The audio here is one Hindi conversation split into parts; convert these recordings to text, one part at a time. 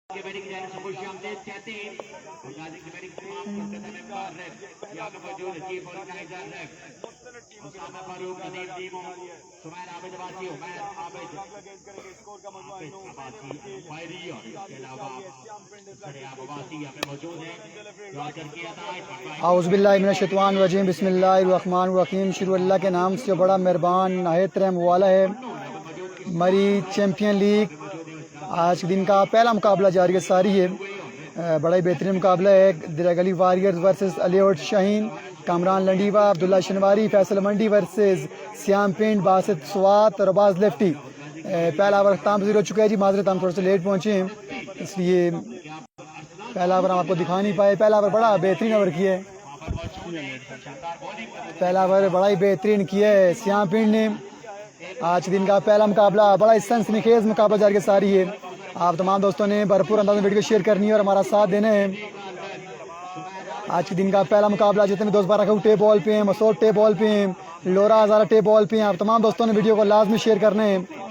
के बैटिंग जाने से खुश आमदेद कहते हैं गाजी की बैटिंग तमाम कोलकाता में बाहर है यहां पे मौजूद चीफ ऑर्गेनाइजर है उसामा फारूक नदीम दीमो सुमैर आबिद अब्बासी उमैर आबिद स्कोर का मजमूआ अब्बासी फायरी और इसके अलावा सरियाब अब्बासी यहां पे मौजूद है दुआ करके अता है औज़ु बिल्लाहि मिनश शैतानिर रजीम बिस्मिल्लाहिर रहमानिर रहीम शुरू अल्लाह के नाम से बड़ा मेहरबान नाहित रहम वाला है। मरी चैम्पियन लीग आज दिन का पहला मुकाबला जारी सारी है। बड़ा ही बेहतरीन मुकाबला है। दिरागली वारियर्स वर्सेस अलीवर्ड शाहीन, कामरान लंडीवा, अब्दुल्ला शनवारी, फैसल मंडी वर्सेस श्याम पिंड, बासित स्वात और अब्बास लेफ्टी। पहला ओवर खत्म हो चुका है जी, माजरत हम थोड़े से लेट पहुँचे हैं इसलिए पहला ओवर हम आपको दिखा नहीं पाए। पहला ओवर बड़ा बेहतरीन ओवर किया है, पहला ओवर बड़ा ही बेहतरीन किया है श्याम पिंड ने। आज दिन का पहला मुकाबला बड़ा ही सनसनीखेज मुकाबला जारी सारी है। आप तमाम दोस्तों ने भरपूर अंदाज में वीडियो शेयर करनी है और हमारा साथ देना है। आज के दिन का पहला मुकाबला जितने दोस्त बारह टे बॉल पे हैं, मसूद टे बॉल पे हैं, लोरा हज़ारा टे बॉल पे हैं। आप तमाम दोस्तों ने वीडियो को लाजमी शेयर करना है।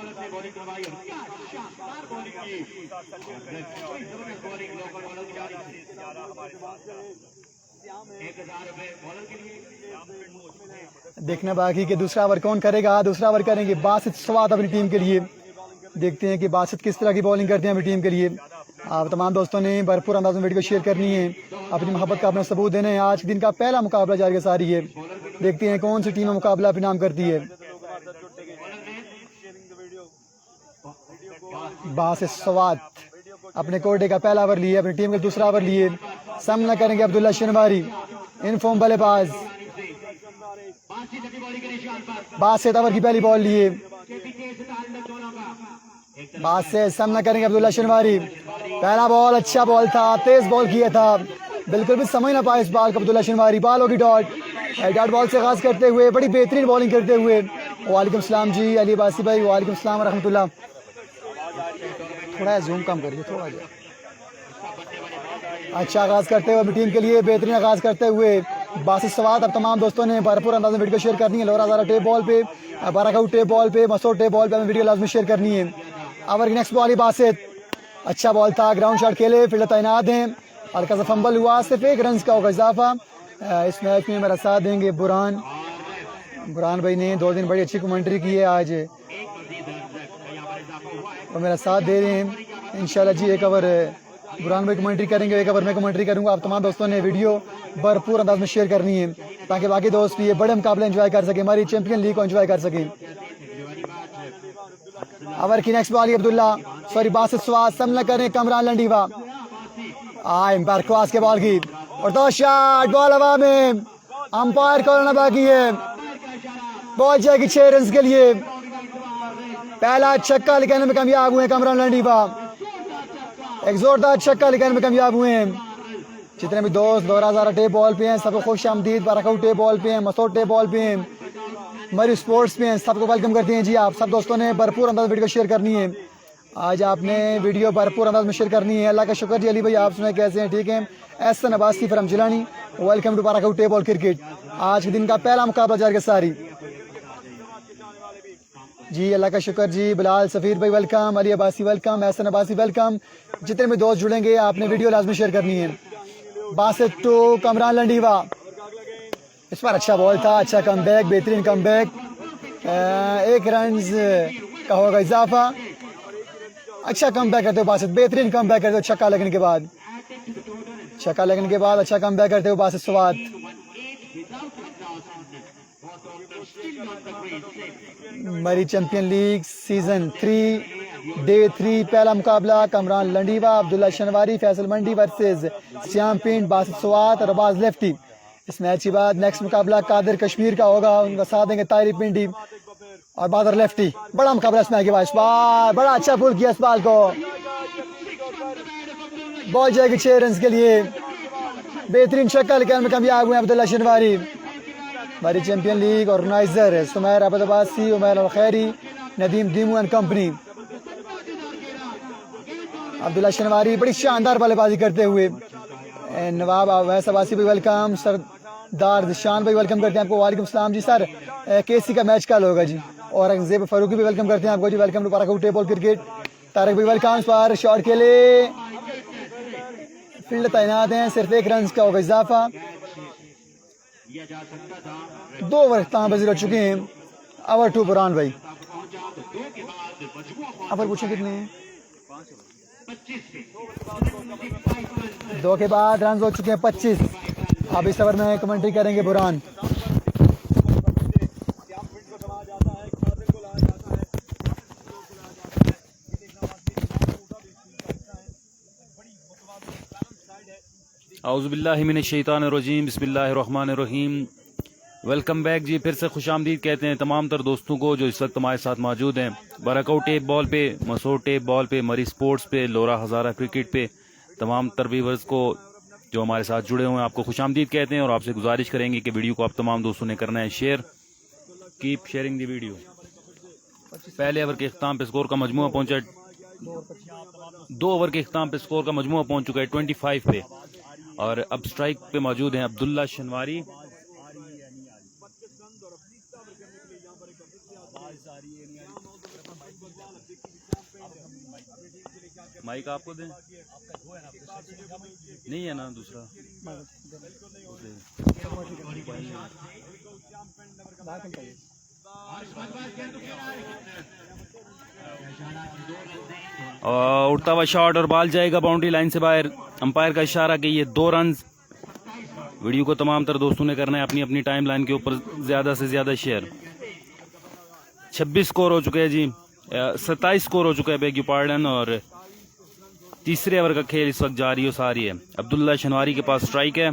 देखना बाकी कि दूसरा ओवर कौन करेगा। दूसरा ओवर करेंगे बासित स्वात अपनी टीम के लिए। देखते हैं कि बासित किस तरह की बॉलिंग करते हैं अपनी टीम के लिए। आप तमाम दोस्तों ने भरपूर अंदाज में वीडियो शेयर करनी है, अपनी मोहब्बत का अपना सबूत देना है। आज दिन का पहला मुकाबला जारी सारी है। देखते हैं कौन सी टीम मुकाबला अपने नाम करती है। बासित स्वात अपने कोटे का पहला ओवर लिए, अपनी टीम का दूसरा ओवर लिए। सामना करेंगे अब्दुल्ला शनवारी, इनफॉर्म बल्लेबाज। बासित ओवर की पहली बॉल लिए, बाद से सामना करेंगे अब्दुल्ला शनवारी। पहला बॉल अच्छा बॉल था, तेज बॉल किया था, बिल्कुल भी समझ ना पाए इस बॉल को अब्दुल्ला शनवारी। बॉल होगी डॉट बॉल से आगाज करते हुए बड़ी बेहतरीन बॉलिंग करते हुए। वालेकुम सलाम जी अली अब्बासी भाई, वालेकुम सलाम रहमतुल्लाह। थोड़ा जूम कम करिए थोड़ा। अच्छा आगाज करते हुए अपनी टीम के लिए बेहतरीन आगाज करते हुए बासित स्वात। अब तमाम दोस्तों ने भरपूर अंदाज में वीडियो शेयर करनी है। लोरा हज़ारा टेप बॉल पे, बाराकाऊ टेप बॉल पे, मसूद टेप बॉल पे हमें वीडियो लाजमी शेयर करनी है। ओवर की नेक्स्ट बॉल ही बासित, अच्छा बॉल था, ग्राउंड शॉट खेले, फील्डर तैनात हैं। हल्का सा फंबल हुआ, सिर्फ 1 रन का होगा इजाफा। इस मैच में मेरा साथ देंगे बुरहान भाई ने 2 दिन बड़ी अच्छी कमेंट्री की है आज और मेरा साथ दे रहे हैं इंशाल्लाह जी। 1 ओवर बुरहान भाई कमेंट्री करेंगे, 1 ओवर मैं कमेंट्री करूंगा। आप तमाम दोस्तों ने वीडियो भरपूर अंदाज में शेयर करनी है ताकि बाकी दोस्त भी ये बड़े मुकाबले एंजॉय कर सकें, हमारी चैंपियन लीग को एंजॉय कर सकें। ओवर की next ball sorry Basit Swat, सामना करें कामरान लंडीवा। एम्पायर क्रॉस के बॉल की और 2 शॉट, बॉल हवा में, अंपायर को करना बाकी है। बॉल जाएगी 6 रन के लिए। पहला छक्का लगाने में कामयाब हुए कामरान लंडीवा, एक जोरदार छक्का लगाने में कामयाब हुए हैं। जितने भी दोस्त लोरा हज़ारा टेप बॉल पे हैं सबको खुश आमदीद। बाराकाऊ टेप बॉल पे हैं, मसूद टेप बॉल पे हैं, मरी स्पोर्ट्स पे हैं, सबको वेलकम करते हैं जी। आप सब दोस्तों ने भरपूर अंदाज में वीडियो शेयर करनी है। आज आपने वीडियो भरपूर अंदाज में शेयर करनी है। अल्लाह का शुक्र जी। अली भाई आप सुनाए कैसे हैं? ठीक है। Ehsan Abbasi from Jilani, welcome to Bhara Kahu tape ball cricket. आज के दिन का पहला मुकाबला जारी सारी जी। अल्लाह का शुक्र जी। बिलाल सफ़ीर भाई welcome, Ali Abbasi welcome, Ehsan Abbasi welcome. जितने भी दोस्त जुड़ेंगे आपने वीडियो लाजमी शेयर करनी है। बासित टू कामरान लंडीवा, इस पर अच्छा बॉल था, अच्छा कमबैक, बेहतरीन कमबैक। 1 रन का होगा इजाफा। अच्छा कमबैक करते हो बासित, बेहतरीन कमबैक करते हो छक्का लगने के बाद। छक्का लगने के बाद अच्छा कमबैक करते हो बासित स्वात। मरी चैंपियन लीग सीजन 3 डे 3 पहला मुकाबला कामरान लंडीवा, अब्दुल्ला शनवारी, फैसल मंडी वर्सेस श्याम पिंड, बासित स्वात और अब्बास लेफ्टी। इस मैच के बाद नेक्स्ट मुकाबला कादिर कश्मीर का होगा, उनका साथ देंगे तारिक पिंडी और बादर लेफ्टी। बड़ा मुकाबला इस मैच के बाद, बड़ा अच्छा पुल किया इस बॉल को। बॉल जाएगी 6 रन के लिए। बेहतरीन छक्का लेकर में कामयाब हुए अब्दुल्ला शनवारी। हमारी champion league organiser Sumair Abid Abbasi, Umair Al Khairi, Nadeem Deemu and company. Abdullah Shinwari बड़ी शानदार बल्लेबाजी करते हुए। नवाब अवैस अब्बासी भी वेलकम, सरदार दिशान भाई वेलकम करते हैं आपको। वालेकुम सलाम जी सर। केसी का मैच कल होगा जी। और औरंगजेब फारूकी भी वेलकम करते हैं आपको जी। Welcome to Bhara Kahu tape ball cricket. Tarak भाई वेलकम पर शॉट के लिए फील्ड तैनात हैं, सिर्फ 1 रन का होगा इजाफा। लिया जा सकता था 2 ओवर इख्तिताम पजीर हो चुके हैं। ओवर 2 बुरहान भाई। पहुंचा तो 2 के बाद मजबूर ओवर पूछे कितने हैं? 25 पे 2 के बाद रन हो चुके हैं 25। अब इस ओवर में कमेंट्री करेंगे बुरहान। औज़ुबिल्लाहिमिनश्शैतानिर्रजीम बिस्मिल्लाहिर्रहमानिर्रहीम। वेलकम बैक जी, फिर से खुशामदीद कहते हैं तमाम तर दोस्तों को जो इस वक्त हमारे साथ मौजूद हैं। बरकआउट टेप बॉल पे, मसूर टेप बॉल पे, मरी स्पोर्ट्स पे, लोरा हज़ारा क्रिकेट पे तमाम तर व्यूअर्स को जो हमारे साथ जुड़े हुए हैं आपको खुशामदीद कहते हैं और आपसे गुजारिश करेंगे कि वीडियो को आप तमाम दोस्तों ने करना है share. Keep sharing the video. पहले ओवर के इख्तिताम पे स्कोर का मजमूआ पहुंचा 2 ओवर के इख्तिताम पे स्कोर का मजमूआ पहुंच चुका है 25 पे और अब स्ट्राइक पे मौजूद हैं अब्दुल्ला शनवारी। माइक आपको दें? नहीं है ना दूसरा? उड़ता हुआ शॉट और बॉल जाएगा बाउंड्री लाइन से बाहर। अंपायर का इशारा कि ये 2 रन। वीडियो को तमाम तर दोस्तों ने करना है अपनी अपनी टाइम लाइन के ऊपर ज्यादा से ज्यादा शेयर। 26 स्कोर हो चुके हैं जी, 27 स्कोर हो चुका है, बेग यू पार्डन। और तीसरे ओवर का खेल इस वक्त जारी हो सारी है। अब्दुल्ला शनवारी के पास स्ट्राइक है।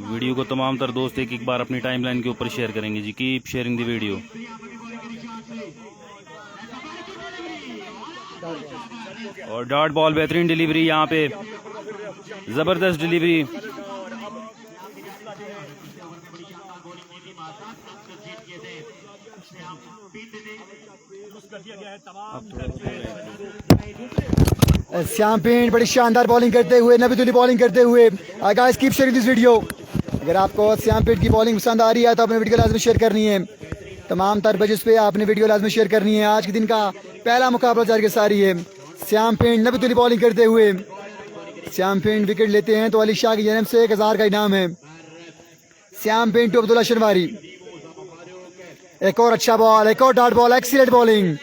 वीडियो को तमाम तर दोस्त एक बार अपनी टाइम लाइन के ऊपर शेयर करेंगे जी। Keep sharing the video. और डॉट बॉल, बेहतरीन डिलीवरी, यहाँ पे जबरदस्त डिलीवरी। श्याम पेंट बड़ी शानदार बॉलिंग करते हुए, नबीतुल्ली बॉलिंग करते हुए। Guys keep sharing this video. अगर आपको श्याम पेंट की बॉलिंग पसंद आ रही है तो अपने वीडियो लाजमी शेयर करनी है। तमाम तर पेजेस पे आपने वीडियो लाजमी शेयर करनी है। आज के दिन का पहला मुकाबला जारी सारी है। श्याम पेंट नबीतुल्ली बॉलिंग करते हुए। श्याम पेंट विकेट लेते हैं तो अली शाह की जन्म से 1000 का इनाम है। Shyam paint to Abdullah Shinwari. एक और अच्छा बॉल, एक और dot ball, excellent bowling,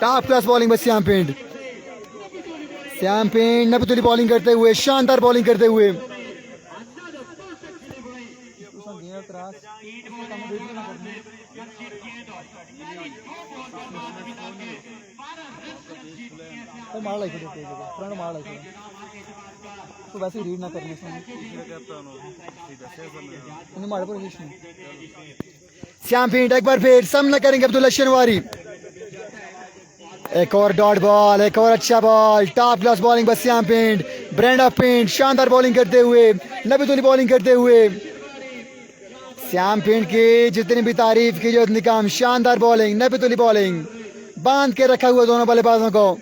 top class bowling बस श्याम पेंट। श्याम पेंट नबीतुल्ली बॉलिंग करते हुए, शानदार बॉलिंग करते हुए। तो वैसे रीड ना करने श्याम पेंट एक बार फिर सामना करेंगे अब्दुल्ला शनवारी। एक और डॉट बॉल, एक और अच्छा बॉल, टॉप क्लास बॉलिंग बस Shyam paint. Brand of paint शानदार बॉलिंग करते हुए, नबीतुल्ली बॉलिंग करते हुए। श्याम पेंट की जितनी भी तारीफ की जो उतनी कम। शानदार बॉलिंग, नबीतुल्ली बॉलिंग, बांध के रखा हुआ दोनों बल्लेबाजों को।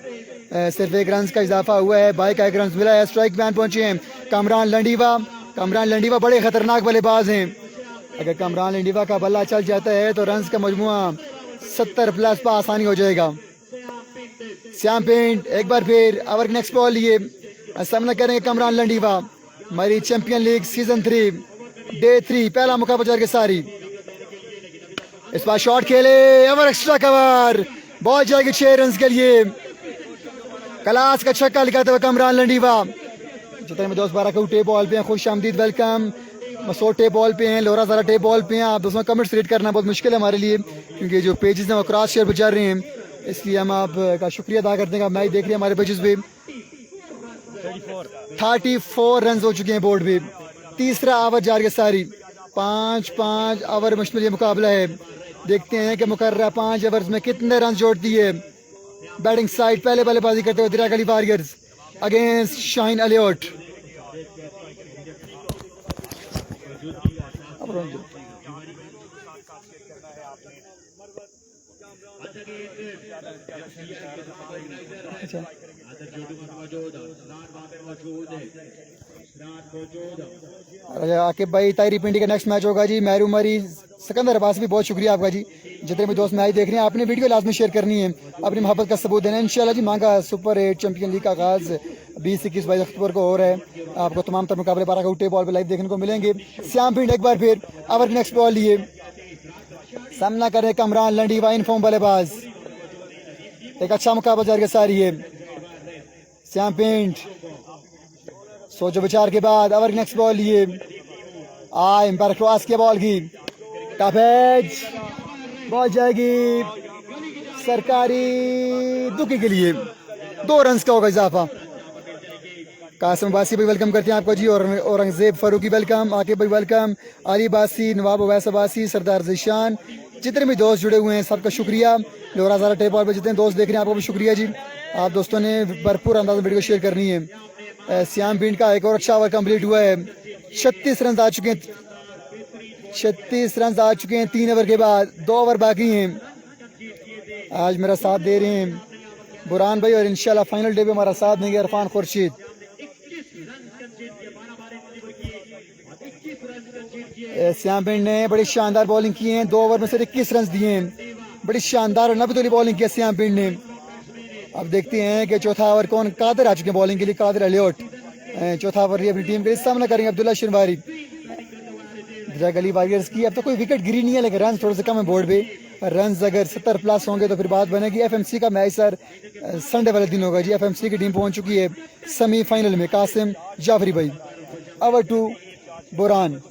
सिर्फ 1 रन का इजाफा हुआ है, 22 का 1 रन मिला है। स्ट्राइक मैन पहुंचे हैं कमरान लंडीवा। कमरान लंडीवा बड़े खतरनाक बल्लेबाज हैं। अगर कमरान लंडीवा का बल्ला चल जाता है तो रन का मजमुआ 70 प्लस पर आसानी हो जाएगा। श्याम पेंट एक बार फिर ओवर नेक्स्ट बॉल लिए सामना करेंगे कमरान लंडीवा। हमारी चैंपियन लीग सीजन 3 डे 3 पहला मुकाबला के सारी। इस बार शॉट खेले, ओवर एक्स्ट्रा कवर, बॉल जाएगी 6 रन के लिए। क्लास का छक्का लिखाते हुए कमरान लंडीवा। जितने में दोस्त 12 टेप बॉल पे हैं, खुश आमदीद, वेलकम। मसूर टेप बॉल पे हैं, लोरा ज़रा टेप बॉल पे हैं। आप दोस्तों कमेंट्स रीड करना बहुत मुश्किल है हमारे लिए क्योंकि जो पेजेस हैं वो क्रॉस शेयर पर चल रहे हैं, इसलिए हम आपका शुक्रिया अदा करते हैं। आप मैच देख रहे हैं हमारे पेजेस पे। 34 रन हो चुके हैं बोर्ड पे। तीसरा ओवर जारी है सारी। 5-5 ओवर मुश्किल ये मुकाबला है। देखते हैं कि मुकर्रर 5 ओवर्स में कितने रन जोड़ती है बैटिंग साइड। पहले बल्लेबाजी करते हुए दिरागली वॉरियर्स अगेंस्ट शाहीन अलियोट। अच्छा आकिब भाई ताहिरी पिंडी का नेक्स्ट मैच होगा जी मैरू मरी सिकंदर अब्बास भी बहुत शुक्रिया आपका जी। जितने भी दोस्त मैच देख रहे हैं आपने वीडियो लाजमी शेयर करनी है, अपनी मोहब्बत का सबूत देना है। इंशाल्लाह जी मांगा सुपर 8 चैंपियन लीग का आगाज़ 20-21-22 अक्टूबर को हो रहा है। आपको तमाम तर मुकाबले बाराकाउटे बॉल पे लाइव देखने को मिलेंगे। श्याम पिंड एक बार फिर ओवर नेक्स्ट बॉल लिए सामना करें कमरान लंडीवा इन फॉर्म बल्लेबाज। एक अच्छा मुकाबला जारी सारी है। श्याम पिंड सोचो विचार के बाद ओवर नेक्स्ट बॉल लिए एम्पायर क्रॉस के बॉल की टफ एज बॉल जाएगी सरकारी दुकी के लिए 2 रन का होगा इजाफा। कासिम बासी भाई वेलकम करते हैं आपको जी। और औरंगजेब फारूकी वेलकम, आकिब भाई वेलकम, अली बासी, नवाब अवैस अब्बासी, सरदार ज़ीशान, जितने भी दोस्त जुड़े हुए हैं सबका शुक्रिया। लोरा ज़ारा टेप बॉल पर जितने दोस्त देख रहे हैं आपको भी शुक्रिया जी। आप दोस्तों ने भरपूर अंदाज में वीडियो शेयर करनी है। श्याम पिंड का एक और अच्छा ओवर कंप्लीट हुआ है। 36 रन आ चुके हैं, 36 रन आ चुके हैं 3 ओवर के बाद, 2 ओवर बाकी हैं। आज मेरा साथ दे रहे हैं बुरहान भाई और इंशाल्लाह फाइनल डे पे हमारा साथ देंगे इरफान खुर्शीद। श्याम पिंड ने बड़ी शानदार बॉलिंग की है, 2 ओवर में सिर्फ 21 रन दिए हैं। बड़ी शानदार और नबी बॉलिंग की है श्याम पिंड ने। अब देखते हैं कि चौथा ओवर कौन कादिर आ चुके हैं बॉलिंग के लिए। कादिर अलियोट चौथा ओवर अपनी टीम के सामना करेंगे अब्दुल्ला शनवारी गली वॉरियर्स की। अब तो कोई विकेट गिरी नहीं है लेकिन रन थोड़े से कम है बोर्ड पे। रन अगर 70 प्लस होंगे तो फिर बात बनेगी। एफएमसी का मैच सर संडे वाले दिन होगा जी। एफएमसी की टीम पहुंच चुकी है सेमीफाइनल में। कासिम जाफरी भाई over to Burhan.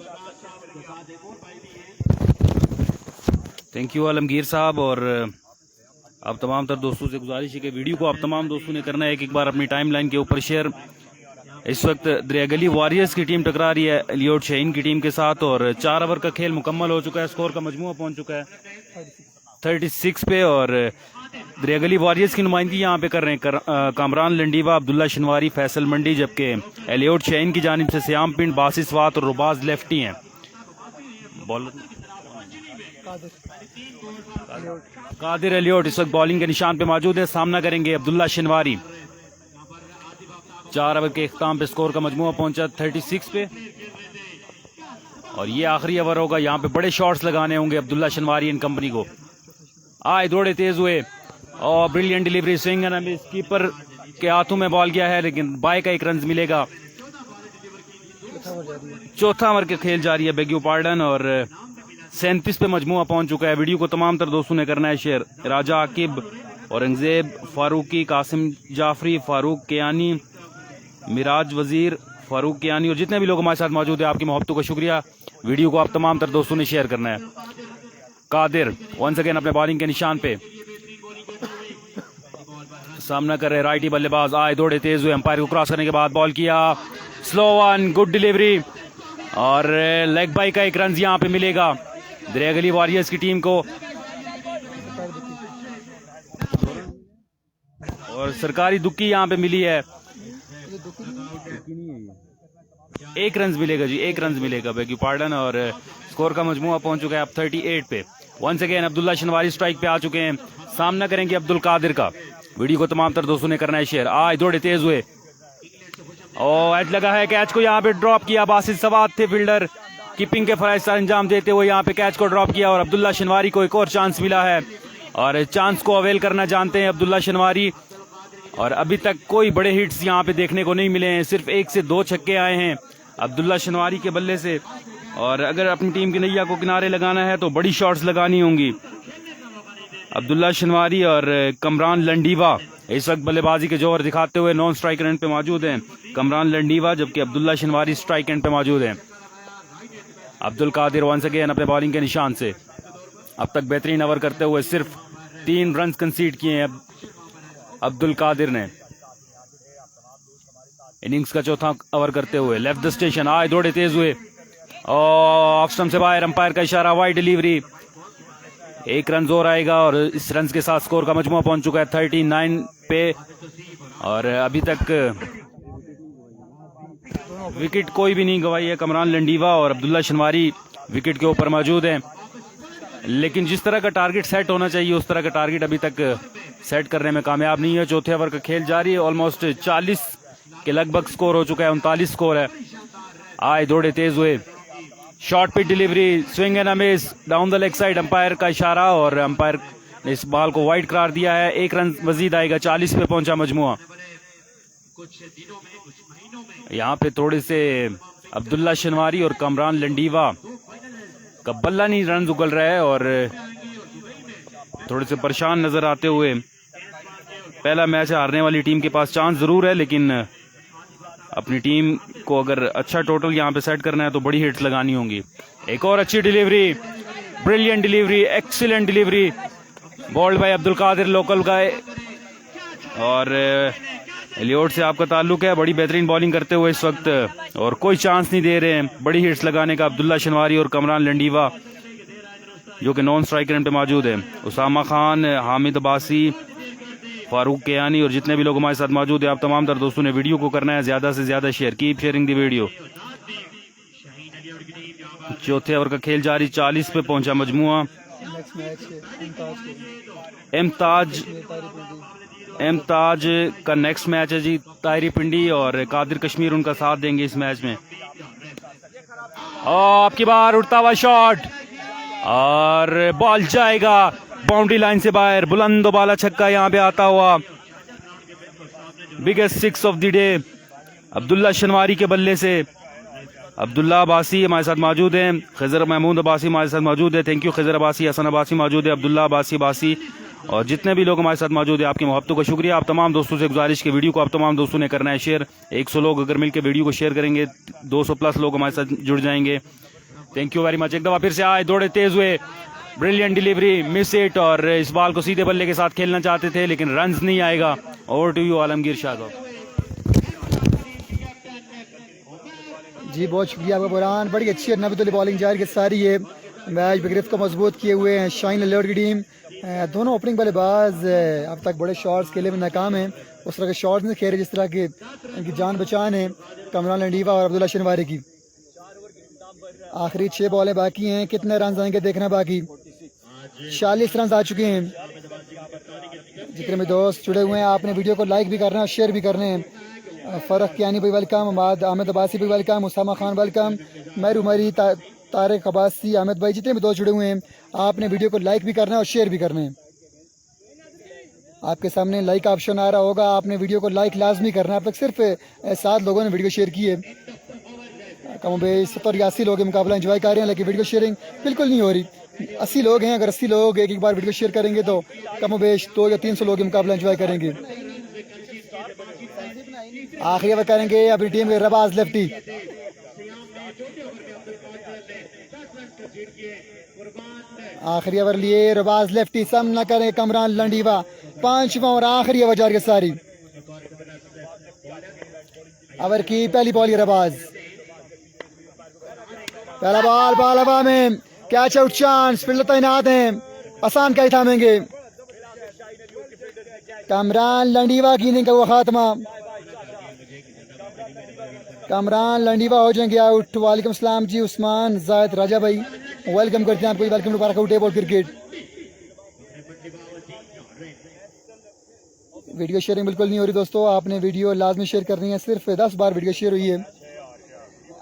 Thank you Alamgir साहब। और अब तमाम तर दोस्तों से गुजारिश है कि वीडियो को आप तमाम दोस्तों ने करना है एक बार अपनी टाइमलाइन के ऊपर शेयर। इस वक्त दरियागली वॉरियर्स की टीम टकरा रही है एलियोट शाहीन की टीम के साथ और 4 ओवर का खेल मुकम्मल हो चुका है। स्कोर का मजमूआ पहुंच चुका है 36 पे और दरियागली वॉरियर्स की नुमाइंदगी यहाँ पे कर रहे हैं कामरान लंडीवा, अब्दुल्ला शनवारी, फैसल मंडी, जबकि एलियोट शाहीन की जानिब से श्याम पिंड, बासिस वात और रुबाज लेफ्टी हैं। बॉलर कादिर एलियोट इस वक्त बॉलिंग के निशान पे मौजूद है। सामना करेंगे अब्दुल्ला शनवारी। 4 ओवर के इख्ताम पे स्कोर का मजमूआ पहुंचा 36 पे और ये आखिरी ओवर होगा। यहाँ पे बड़े शॉट्स लगाने होंगे अब्दुल्ला शनवारी एंड कंपनी को। आए दौड़े तेज हुए और brilliant delivery swing and miss. Keeper के हाथों में बॉल गया है लेकिन बाय का 1 रन मिलेगा। चौथा ओवर के खेल जारी है, बेग्यू पार्डन, और 37 पे मजमूआ पहुंच चुका है। वीडियो को तमाम तर दोस्तों ने करना है शेयर। राजा आकिब, औरंगजेब फारूकी, कासिम जाफरी, फारूक कियानी, मिराज वजीर, फारूक कियानी और जितने भी लोग हमारे साथ मौजूद है आपकी मोहब्बतों का शुक्रिया। वीडियो को आप तमाम तर दोस्तों ने शेयर करना है। कादिर वंस अगेन अपने बॉलिंग के निशान पे सामना कर रहे राइटी बल्लेबाज। आए दौड़े तेज हुए, अंपायर को क्रॉस करने के बाद बॉल किया, स्लो वन, गुड डिलीवरी और लेग बाई का 1 रन यहाँ पे मिलेगा दरियागली वॉरियर्स की टीम को। और सरकारी दुक्की यहाँ पे मिली है, 1 रन मिलेगा जी, 1 रन मिलेगा, बेग्यू पार्डन। और स्कोर का मजमूआ पहुंच चुका है अब 38 पे। वंस अगेन अब्दुल्ला शनवारी स्ट्राइक पे आ चुके हैं। सामना करेंगे अब्दुल कादिर का। वीडियो को तमाम तर दोस्तों ने करना है शेयर। आए दौड़े तेज हुए और एज लगा है, कैच को यहाँ पे ड्रॉप किया। बासित सवाद थे फील्डर, कीपिंग के फराइज का अंजाम देते हुए यहाँ पे कैच को ड्रॉप किया और अब्दुल्ला शनवारी को एक और चांस मिला है और चांस को अवेल करना जानते हैं अब्दुल्ला शनवारी। और अभी तक कोई बड़े हिट्स यहाँ पे देखने को नहीं मिले हैं, सिर्फ 1 से 2 छक्के आए हैं अब्दुल्ला शनवारी के बल्ले से। और अगर अपनी टीम की नैया को किनारे लगाना है तो बड़ी शॉट्स लगानी होंगी। अब्दुल्ला शनवारी और कमरान लंडीवा इस वक्त बल्लेबाजी के जोर दिखाते हुए नॉन स्ट्राइक एंड पे मौजूद हैं। कमरान लंडीवा जबकि अब्दुल्ला शनवारी स्ट्राइक एंड पे मौजूद हैं। अब्दुल कादिर वंस अगेन अपने बॉलिंग के निशान से अब तक बेहतरीन ओवर करते हुए सिर्फ 3 रन कंसीड किए हैं अब्दुल कादिर ने इनिंग्स का चौथा ओवर करते हुए। लेफ्ट द स्टेशन, आए दौड़े तेज हुए और ऑफ स्टंप से बाहर, अंपायर का इशारा, वाइड डिलीवरी, 1 रन जोर आएगा और इस रन के साथ स्कोर का मजमूआ पहुंच चुका है 39 पे। और अभी तक विकेट कोई भी नहीं गवाई है। कमरान लंडीवा और अब्दुल्ला शनवारी विकेट के ऊपर मौजूद हैं। लेकिन जिस तरह का टारगेट सेट होना चाहिए उस तरह का टारगेट अभी तक सेट करने में कामयाब नहीं है। चौथे ओवर का खेल जारी है। ऑलमोस्ट 40 के लगभग स्कोर हो चुका है, 39 स्कोर है। आए दौड़े तेज हुए, short pitch delivery, swing and a miss down the leg side. Umpire का इशारा और अंपायर ने इस बॉल को वाइड करार दिया है। 1 रन मजीद आएगा, 40 पे पहुंचा मजमुआ। यहाँ पे थोड़े से अब्दुल्ला शनवारी और कमरान लंडीवा का बल्ला नहीं रन उगल रहा है और थोड़े से परेशान नजर आते हुए। पहला मैच हारने वाली टीम के पास चांस जरूर है, लेकिन अपनी टीम को अगर अच्छा टोटल यहाँ पे सेट करना है तो बड़ी हिट्स लगानी होंगी। एक और अच्छी delivery, brilliant delivery, excellent delivery, bowled by Abdul Qadir local guy. और एलियोट से आपका ताल्लुक है, बड़ी बेहतरीन बॉलिंग करते हुए इस वक्त और कोई चांस नहीं दे रहे हैं बड़ी हिट्स लगाने का अब्दुल्ला शनवारी और कमरान लंडीवा जो कि नॉन स्ट्राइक रेंज पे मौजूद है। उसामा खान, हामिद अब्बासी, फारूक केयानी और जितने भी लोग हमारे साथ मौजूद है, आप तमाम तर दोस्तों ने वीडियो को करना है ज्यादा से ज्यादा शेयर। कीप शेयरिंग दी वीडियो। चौथे ओवर का खेल जारी, 40 पे पहुंचा मजमुआ। इम्ताज का नेक्स्ट मैच है जी ताहिरी पिंडी और कादिर कश्मीर उनका साथ देंगे इस मैच में। और आपकी बार उड़ता हुआ शॉट और बॉल जाएगा बाउंड्री लाइन से बाहर। बुलंद बाला छक्का यहाँ पे आता हुआ। Biggest 6 of the day Abdullah Shinwari के बल्ले से। अब्दुल्ला अब्बासी हमारे साथ मौजूद हैं, खजर महमूद अब्बासी हमारे साथ मौजूद है। थैंक यू खजर अब्बासी, हसन अब्बासी मौजूद है, अब्दुल्ला अब्बासी और जितने भी लोग हमारे साथ मौजूद है आपकी मोहब्बतों का शुक्रिया। आप तमाम दोस्तों से गुजारिश के वीडियो को आप तमाम दोस्तों ने करना है शेयर। 100 लोग अगर मिलकर वीडियो को शेयर करेंगे 200 प्लस लोग हमारे साथ जुड़ जाएंगे। Thank you very much. एक दफा फिर से आए, दौड़े तेज हुए, ब्रिलियंट डिलीवरी, मिस इट और इस बॉल को सीधे बल्ले के साथ खेलना चाहते थे लेकिन रन्स नहीं आएगा। Over to you Alamgir Shah. जी बहुत शुक्रिया आपका बुरहान, बड़ी अच्छी और नबी बॉलिंग जारी के सारी है। मैच गिरफ्त को मजबूत किए हुए हैं शाहीन एलियोट की टीम। दोनों ओपनिंग बल्लेबाज अब तक बड़े शॉट्स खेलने में नाकाम हैं। उस तरह के शॉट्स नहीं खेल रहे जिस तरह के इनकी जान बचान है कमरान लंडीवा और अब्दुल्ला शनवारी की। आखिरी 6 बॉलें बाकी हैं, कितने रन आएंगे देखना बाकी। 40 रन आ चुके हैं। जितने भी दोस्त जुड़े हुए हैं आपने वीडियो को लाइक भी करना है और शेयर भी करने हैं। फ़रख कियानी भाई वेलकम, अहमद अब्बासी भाई वेलकम, उसामा खान वेलकम, मेरू मरी, तारिक अब्बासी, अहमद भाई, जितने भी दोस्त जुड़े हुए हैं आपने वीडियो को लाइक भी करना है और शेयर भी करना है। आपके सामने लाइक ऑप्शन आ रहा होगा, आपने वीडियो को लाइक लाजमी करना है। अब तक सिर्फ 7 लोगों ने वीडियो शेयर की है। कम बेश 70 या 80 लोग मुकाबला एंजॉय कर रहे हैं लेकिन वीडियो शेयरिंग बिल्कुल नहीं हो रही। 80 लोग हैं, अगर 80 लोग एक बार वीडियो शेयर करेंगे तो कम बेश 200 या 300 लोग मुकाबला एंजॉय करेंगे। आखिरी ओवर करेंगे अपनी टीम के रबाज लेफ्टी। आखिरी ओवर लिए रबाज लेफ्टी, सामना करें कमरान लंडीवा। 5वां और आखिरी ओवर जारी सारी। ओवर की पहली बॉल रबाज, पहला बॉल हवा में, कैच आउट चांस, फील्डर तैनात हैं, आसान कैच थामेंगे। कमरान लंडीवा की इनिंग का वो खात्मा, कमरान लंडीवा हो जाएंगे आउट। वालेकुम सलाम जी उस्मान जायद राजा भाई, वेलकम करते हैं आपको। वेलकम टू बारकाउट अबाउट क्रिकेट। वीडियो शेयरिंग बिल्कुल नहीं हो रही दोस्तों, आपने वीडियो लाजमी शेयर करनी है। सिर्फ 10 बार वीडियो शेयर हुई है।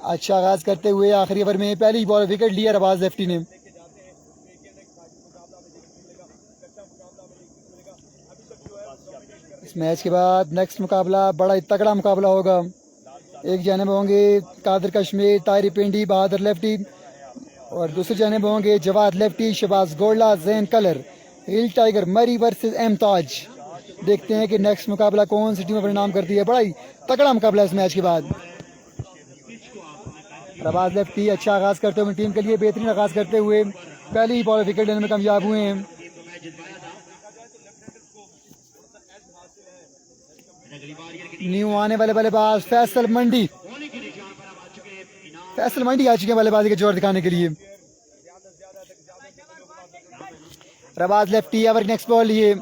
अच्छा आगाज करते हुए आखिरी ओवर में पहली बॉल विकेट लिया रबाज लेफ्टी ने। इस मैच के बाद नेक्स्ट मुकाबला बड़ा ही तगड़ा मुकाबला होगा। एक जानिब होंगे कादिर कश्मीर, ताहिरी पिंडी, बहादुर लेफ्टी और दूसरी जानिब होंगे जवाद लेफ्टी, शबाज गोल्ला, जैन कलर, हिल टाइगर मरी वर्सेस एमताज। देखते हैं कि नेक्स्ट मुकाबला कौन सी टीम अपने नाम करती है। बड़ा ही तगड़ा मुकाबला इस मैच के बाद। रबाज लेफ्टी अच्छा आगाज करते हुए टीम के लिए बेहतरीन आगाज करते हुए पहली बॉल विकेट लेने में कामयाब हुए हैं। न्यू आने वाले बल्लेबाज फैसल मंडी, फैसल मंडी आ चुके हैं बल्लेबाजी के जोर दिखाने के लिए। रबाज लेफ्टी ओवर नेक्स्ट बॉल लिए,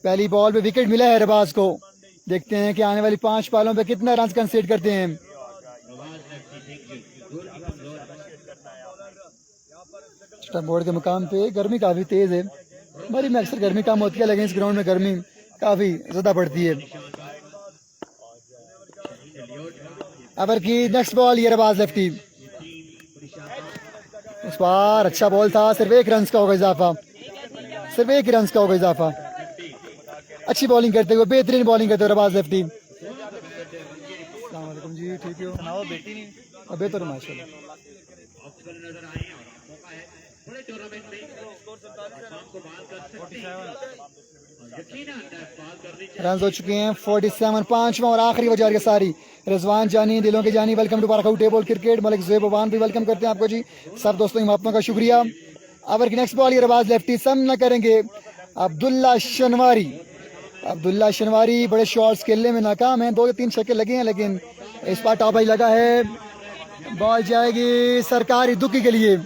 पहली बॉल पे विकेट मिला है रबाज को। देखते हैं कि आने वाली 5 बॉलों पे कितना रन कंसीड करते हैं। स्टंप बोर्ड के मुकाम पे गर्मी काफ़ी तेज़ है। बड़ी में अक्सर गर्मी कम होती है, लेकिन इस ग्राउंड में गर्मी काफ़ी ज़्यादा पड़ती है। अबर की नेक्स्ट बॉल ये रबाज लेफ्टी, इस बार अच्छा बॉल था, सिर्फ 1 रन का होगा इजाफा, सिर्फ 1 रन का होगा इजाफा। अच्छी बॉलिंग करते हुए, बेहतरीन बॉलिंग करते हुए रबाज लेफ्टी। अस्सलाम वालेकुम जी, ठीक हो? बेहतर माशाल्लाह। रन हो चुके हैं 47। 5वां और आखिरी ओवर के सारी रिजवान जानी, दिलों की जानी, welcome to Bhara Kahu tape ball cricket. Malik Zohaib Awan भी वेलकम करते हैं आपको जी। सब दोस्तों की मापनों का शुक्रिया। ओवर की नेक्स्ट बॉल ये रबाज लेफ्टी, सामना करेंगे अब्दुल्ला शनवारी। अब्दुल्ला शनवारी बड़े शॉट्स खेलने में नाकाम हैं, 2 या 3 छक्के लगे हैं, लेकिन इस बार टॉप आई लगा है। बॉल जाएगी सरकारी दुखी के लिए।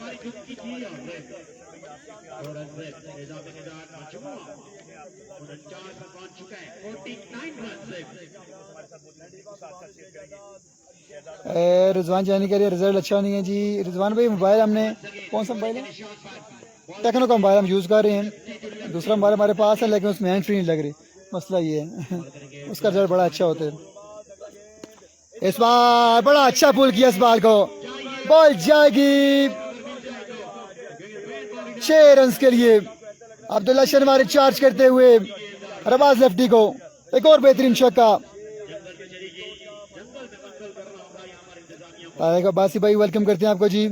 रिजवान जानी के लिए रिजल्ट अच्छा नहीं है जी। रिजवान भाई मोबाइल हमने कौन सा मोबाइल है? टेक्नो का मोबाइल हम यूज़ कर रहे हैं। दूसरा मोबाइल हमारे पास है, लेकिन उसमें हैंड फ्री नहीं लग रही। मसला ये है उसका रिजल्ट बड़ा अच्छा होता है। इस बार बड़ा अच्छा पुल किया इस बाल को। बॉल जाएगी 6 रन के लिए। अब्दुल्ला शनवारी चार्ज करते हुए रबाज लेफ्टी को एक और बेहतरीन छक्का। बासी भाई वेलकम करते हैं आपको जी।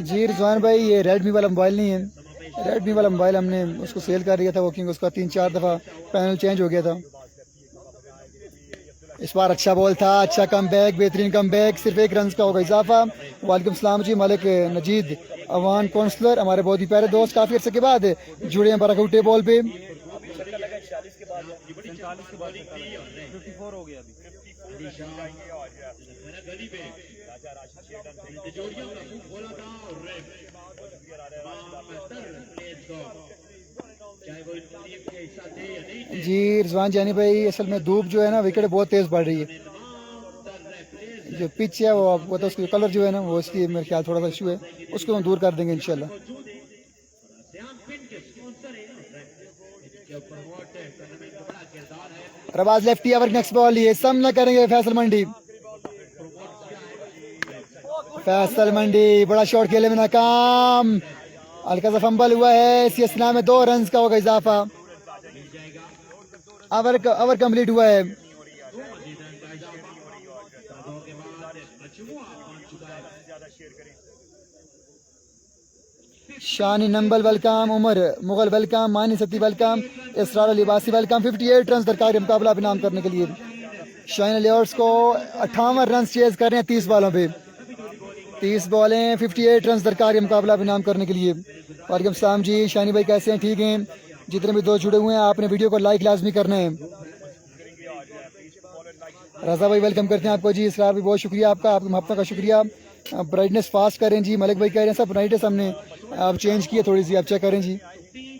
जी रिजवान भाई, ये रेडमी वाला मोबाइल नहीं है। रेडमी वाला मोबाइल हमने उसको सेल कर दिया था, वो क्योंकि उसका 3-4 दफ़ा पैनल चेंज हो गया था। इस बार अच्छा बॉल था, अच्छा कम बैक, बेहतरीन कम बैक, सिर्फ 1 रन का होगा इजाफा। वालेकुम सलाम जी। मलिक नजीद अवान काउंसलर हमारे बहुत ही प्यारे दोस्त, काफ़ी अर्से के बाद जुड़े हैं बारकाऊ टेबल पे। जी रिजवान जानी भाई, असल में धूप जो है ना, विकेट बहुत तेज़ बढ़ रही है। जो पिच है वो तो उसकी कलर जो है ना, वो इसकी मेरे ख्याल थोड़ा सा इशू है, उसको हम दूर कर देंगे इंशाल्लाह। रबाज लेफ्टी, ओवर नेक्स्ट बॉल ये सामना करेंगे फैसल मंडी। फैसल मंडी बड़ा शॉट खेले में नाकाम, हल्का सा फंबल हुआ है, इसी असना में 2 रन का होगा इजाफा। ओवर कंप्लीट हुआ है। शानी नंबल वेलकम, उमर मुगल वेलकम, मानी सती वेलकम, इसरार लिबासी वेलकम। 58 रन दरकार मुकाबला इनाम करने के लिए शाइन लेयर्स को 58 रन चेज कर रहे हैं 30 बॉलों पे। 30 बॉलें, 58 रन दरकार मुकाबला इनाम करने के लिए। वालेकुम सलाम जी, शानी भाई कैसे हैं? ठीक हैं। जितने भी दोस्त जुड़े हुए हैं आपने वीडियो को लाइक लाजमी करना है। रजा भाई वेलकम करते हैं आपको जी। इसरार भी बहुत शुक्रिया आपका, आपकी मोहब्बत का शुक्रिया। ब्राइटनेस फास्ट करें जी। मलिक भाई कह रहे हैं सब ब्राइटनेस हमने आप चेंज किए थोड़ी सी, आप चेक करें जी,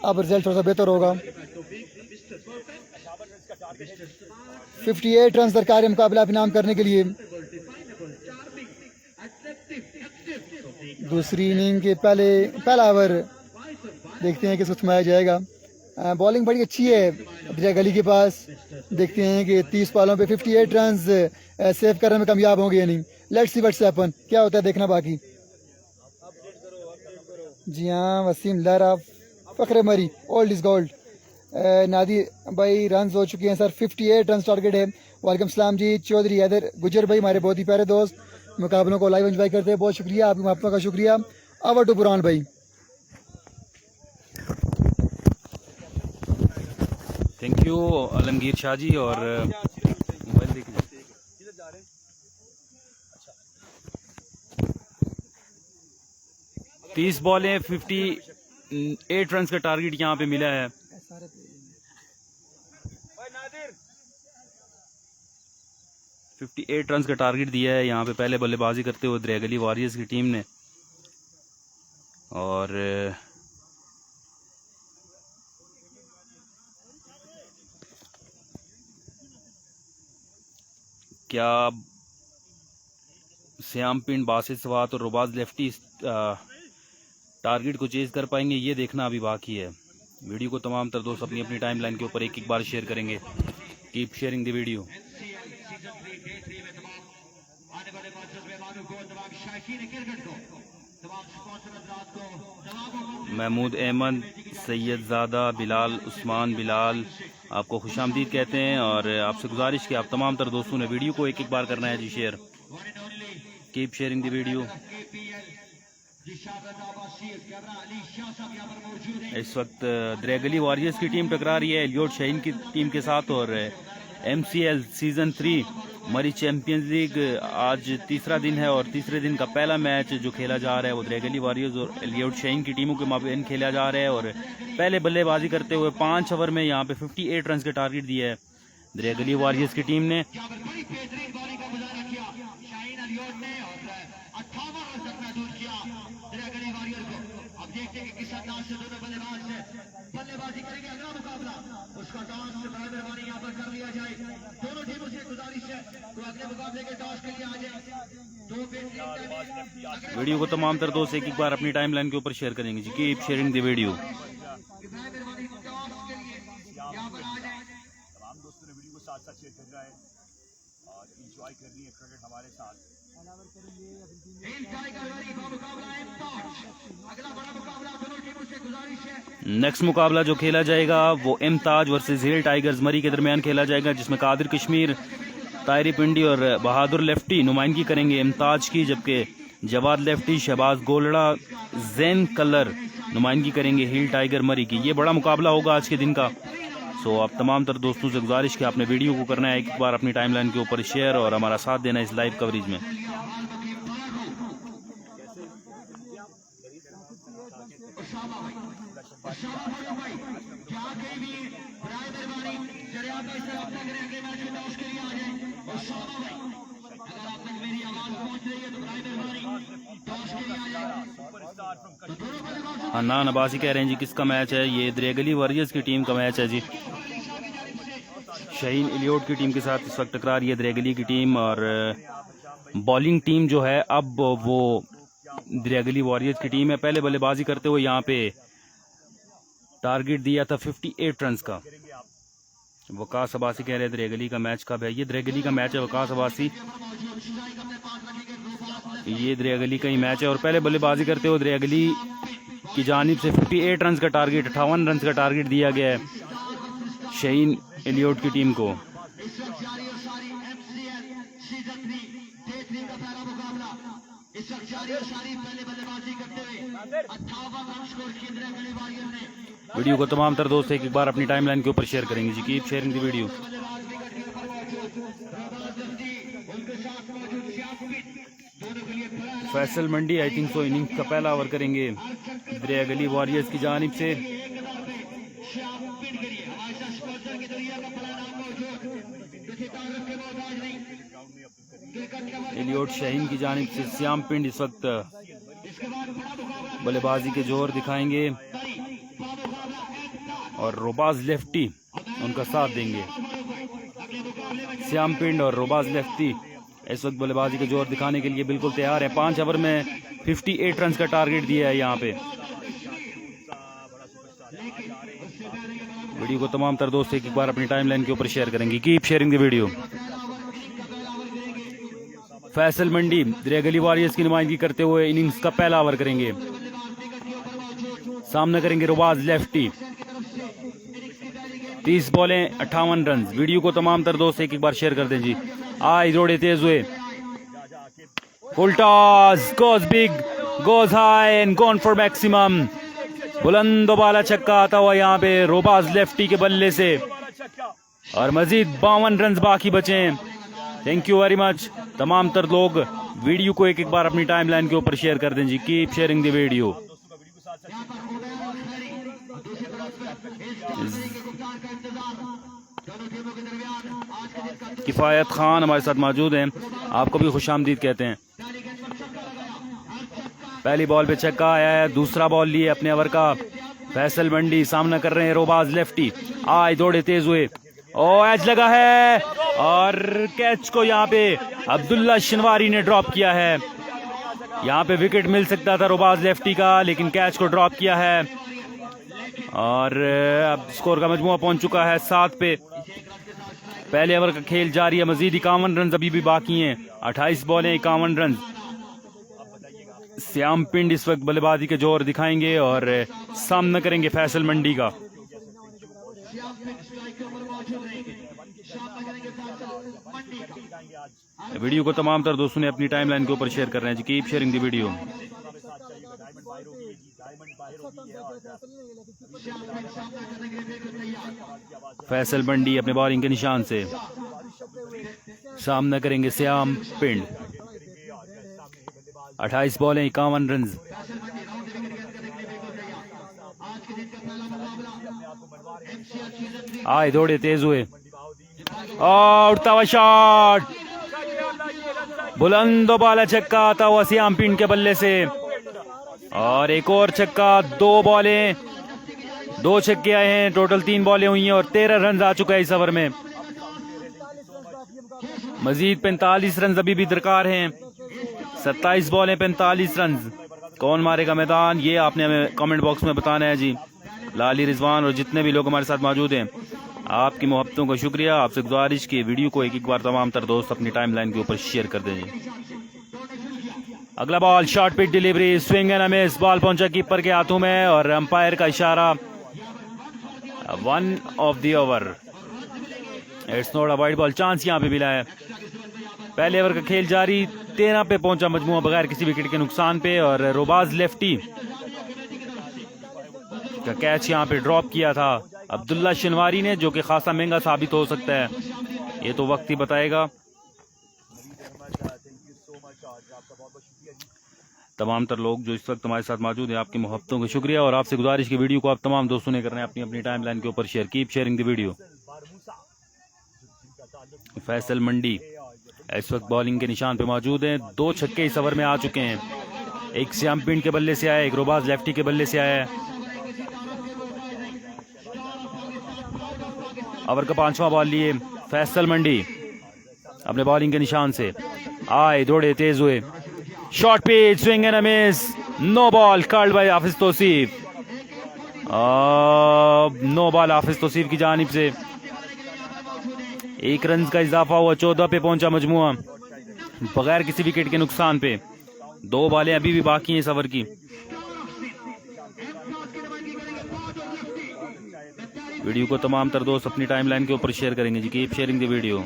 अब रिजल्ट थोड़ा सा बेहतर होगा। 58 रन दरकार मुकाबला इनाम करने के लिए। दूसरी इनिंग के पहला ओवर देखते हैं किसको थमाया जाएगा। बॉलिंग बड़ी अच्छी है अब्दुल्ला गली के पास। देखते हैं कि 30 बॉलों पे 58 रन सेव करने में कामयाब होंगे या नहीं। लेट्स सी व्हाट्स हैपन, क्या होता है देखना बाकी। जी हाँ, वसीम लहरा, फ़ख्र मरी, ओल्ड इज़ गोल्ड। नादी भाई रन हो चुके हैं सर, 58 रन टारगेट है। वालेकुम सलाम जी। चौधरी हैदर गुजर भाई हमारे बहुत ही प्यारे दोस्त, मुकाबलों को लाइव एंजॉय करते हैं, बहुत शुक्रिया आपकी मापनों का शुक्रिया। ओवर टू बुरहान भाई। थैंक यू आलमगीर शाह जी। और मोबाइल देखिए। 30 बॉलें 58 रन का टारगेट यहाँ पे मिला है। 58 रन का टारगेट दिया है यहाँ पे पहले बल्लेबाजी करते हुए द्रेगली वॉरियर्स की टीम ने। और क्या श्याम पिंड, बासित स्वात और रुबाज लेफ्टी टारगेट को चेज कर पाएंगे, ये देखना अभी बाकी है। वीडियो को तमाम तर दोस्त अपनी अपनी टाइमलाइन के ऊपर एक एक बार शेयर करेंगे। Keep sharing the video. Mahmood Ahmed, Syedzada Bilal, Usman Bilal आपको खुशामदीद कहते हैं और आपसे गुजारिश कि आप तमाम तर दोस्तों ने वीडियो को एक एक बार करना है जी share. Keep sharing the video. इस वक्त ड्रैगली वॉरियर्स की टीम टकरा रही है एलियोट शाहीन की टीम के साथ और MCL सीजन 3 मरी चैंपियंस लीग आज तीसरा दिन है और तीसरे दिन का पहला मैच जो खेला जा रहा है वो ड्रैगली वॉरियर्स और एलियोट शाहीन की टीमों के माबेन खेला जा रहा है। और पहले बल्लेबाजी करते हुए 5 ओवर में यहाँ पे 58 रन का टारगेट दिया है ड्रैगली वॉरियर्स की टीम ने। बल्लेबाजी करेंगे, अगला मुकाबला उसका टॉस मेहरबानी यहाँ पर कर लिया जाए। दोनों टीमों से गुजारिश है तो अगले मुकाबले के टॉस के लिए आ जाए। वीडियो को तमाम तर दोस्त एक एक बार अपनी टाइमलाइन के ऊपर शेयर करेंगे जी। Keep sharing the video. तमाम दोस्तों ने वीडियो को साथ साथ शेयर करना है और इंजॉय करनी है क्रिकेट हमारे साथ। नेक्स्ट मुकाबला जो खेला जाएगा वो इम्ताज वर्सेस हिल टाइगर्स मरी के दरमियान खेला जाएगा, जिसमें कादिर कश्मीर, तायरी पिंडी और बहादुर लेफ्टी नुमाइंदगी करेंगे इम्ताज की, जबकि जवाद लेफ्टी, शहबाज गोलड़ा, जैन कलर नुमाइंदगी करेंगे हिल टाइगर मरी की। ये बड़ा मुकाबला होगा आज के दिन का। सो आप तमाम तर दोस्तों से गुजारिश कि आपने वीडियो को करना है एक बार अपनी टाइमलाइन के ऊपर शेयर और हमारा साथ देना इस लाइव कवरेज में। हन्नान अब्बासी कह रहे हैं जी किसका मैच है? ये ड्रैगली वॉरियर्स की टीम का मैच है जी। शाहीन एलियोट की टीम के साथ इस वक्त टकरा रही है ड्रैगली की टीम और बॉलिंग टीम जो है अब वो ड्रैगली वॉरियर्स की टीम है। पहले बल्लेबाजी करते हुए यहाँ पे टारगेट दिया था 58 रन का। वकास अब्बासी कह रहे हैं ड्रैगली का मैच कब है? ये ड्रैगली का मैच है वकास अब्बासी, ये ड्रैगली का ही मैच है। और पहले बल्लेबाजी करते हुए ड्रैगली की जानिब से 58 रन का टारगेट, 58 रन का टारगेट दिया गया है शाहीन एलियोट की टीम को। वीडियो को तमाम तर दोस्त एक बार अपनी टाइमलाइन के ऊपर शेयर करेंगे जी। Keep sharing the video. Faisal Mandi I think so innings का पहला ओवर करेंगे ड्रैगली वॉरियर्स की जानिब से। एलियोट शाहीन की जानिब से श्याम पिंड इस वक्त बल्लेबाजी के जोर दिखाएंगे और रोबाज लेफ्टी उनका साथ देंगे। श्याम पिंड और रोबाज लेफ्टी इस वक्त बल्लेबाजी के जोर दिखाने के लिए बिल्कुल तैयार है। 5 ओवर में 58 रन का टारगेट दिया है यहाँ पे। वीडियो को तमाम तर दोस्त एक बार अपनी टाइमलाइन के ऊपर शेयर करेंगे। Keep sharing the video. Faisal Mandi ड्रैगली वॉरियर्स की नुमाइंदगी करते हुए इनिंग्स का पहला ओवर करेंगे। सामने करेंगे रोबाज लेफ्टी। 30 बॉलें 58 रन। वीडियो को तमाम तर दोस्त एक बार शेयर कर दें जी। आई जोड़े तेज हुए, full toss, goes big, goes high and gone for maximum. बुलंद बाला छक्का आता हुआ यहाँ पे रोबाज लेफ्टी के बल्ले से और मजीद 52 रन बाकी बचे। Thank you very much. तमाम तर लोग वीडियो को एक बार अपनी टाइमलाइन के ऊपर शेयर कर दें जी। Keep sharing the video. Kifayat Khan हमारे साथ मौजूद हैं, आपको भी खुशामदीद कहते हैं। पहली बॉल पे छक्का आया है, दूसरा बॉल लिए अपने ओवर का फैसल मंडी। सामना कर रहे हैं रोबाज लेफ्टी। आए दौड़े तेज हुए, ओ एज लगा है और कैच को यहाँ पे अब्दुल्ला शनवारी ने ड्रॉप किया है। यहाँ पे विकेट मिल सकता था रोबाज लेफ्टी का, लेकिन कैच को ड्रॉप किया है और अब स्कोर का मजमुआ पहुंच चुका है 7 पे। पहले ओवर का खेल जारी है, मजीद 51 रन अभी भी बाकी हैं। 28 बॉलें 51 रन। श्याम पिंड इस वक्त बल्लेबाजी के जोर दिखाएंगे और सामना करेंगे फैसल मंडी का। वीडियो को तमाम तर दोस्तों ने अपनी टाइमलाइन के ऊपर शेयर कर रहे हैं जी। Keep sharing the video. Faisal Mandi अपने बॉलिंग के निशान से सामना करेंगे श्याम पिंड। 28 बॉलें 51 रन। आए दौड़े तेज हुए और उड़ता हुआ शॉट, बुलंद बाला छक्का आता हुआ श्याम पिंड के बल्ले से और एक और छक्का। 2 बॉलें 2 छक्के आए हैं, टोटल 3 बॉलें हुई हैं और 13 रन आ चुका है इस ओवर में। मजीद 45 रन अभी भी दरकार हैं। 27 बॉलें 45 रन। कौन मारेगा मैदान, ये आपने हमें कमेंट बॉक्स में बताना है जी। लाली, रिजवान और जितने भी लोग हमारे साथ मौजूद हैं, आपकी मोहब्बतों का शुक्रिया। आपसे गुजारिश की वीडियो को एक बार तमाम तर दोस्त अपनी टाइमलाइन के ऊपर शेयर कर दें। अगला ball short pitch delivery, swing and miss. Ball पहुंचा कीपर के हाथों में और अंपायर का इशारा 1 of the over. It's not a wide ball. Chance यहां पे मिला है। पहले ओवर का खेल जारी। 13 पे पहुंचा मजमुआ बगैर किसी विकेट के नुकसान पे और रोबाज लेफ्टी का कैच यहां पे ड्रॉप किया था अब्दुल्ला शनवारी ने, जो कि खासा महंगा साबित हो सकता है। ये तो वक्त ही बताएगा। तमाम तर लोग जो इस वक्त हमारे साथ मौजूद हैं, आपकी मोहब्बतों का शुक्रिया और आपसे गुजारिश की वीडियो को आप तमाम दोस्तों ने करना है अपनी अपनी टाइमलाइन के ऊपर share. Keep sharing the video. Faisal Mandi इस वक्त बॉलिंग के निशान पे मौजूद हैं। 2 छक्के इस ओवर में आ चुके हैं। एक श्याम पिंड के बल्ले से आया, एक रोबाज लेफ्टी के बल्ले से आया है। ओवर का 5वां बॉल लिए फैसल मंडी अपने बॉलिंग के निशान से। आए दौड़े तेज हुए, short pitch, swing and a miss. No ball called by Hafiz Tauseef. No ball Hafiz Tauseef की जानिब से। 1 रन का इजाफा हुआ। 14 पे पहुंचा मजमुआ बगैर किसी विकेट के नुकसान पे। 2 बॉलें अभी भी बाकी हैं इस ओवर की। वीडियो को तमाम तर दोस्त अपनी टाइमलाइन के ऊपर शेयर करेंगे जी। Keep sharing the video.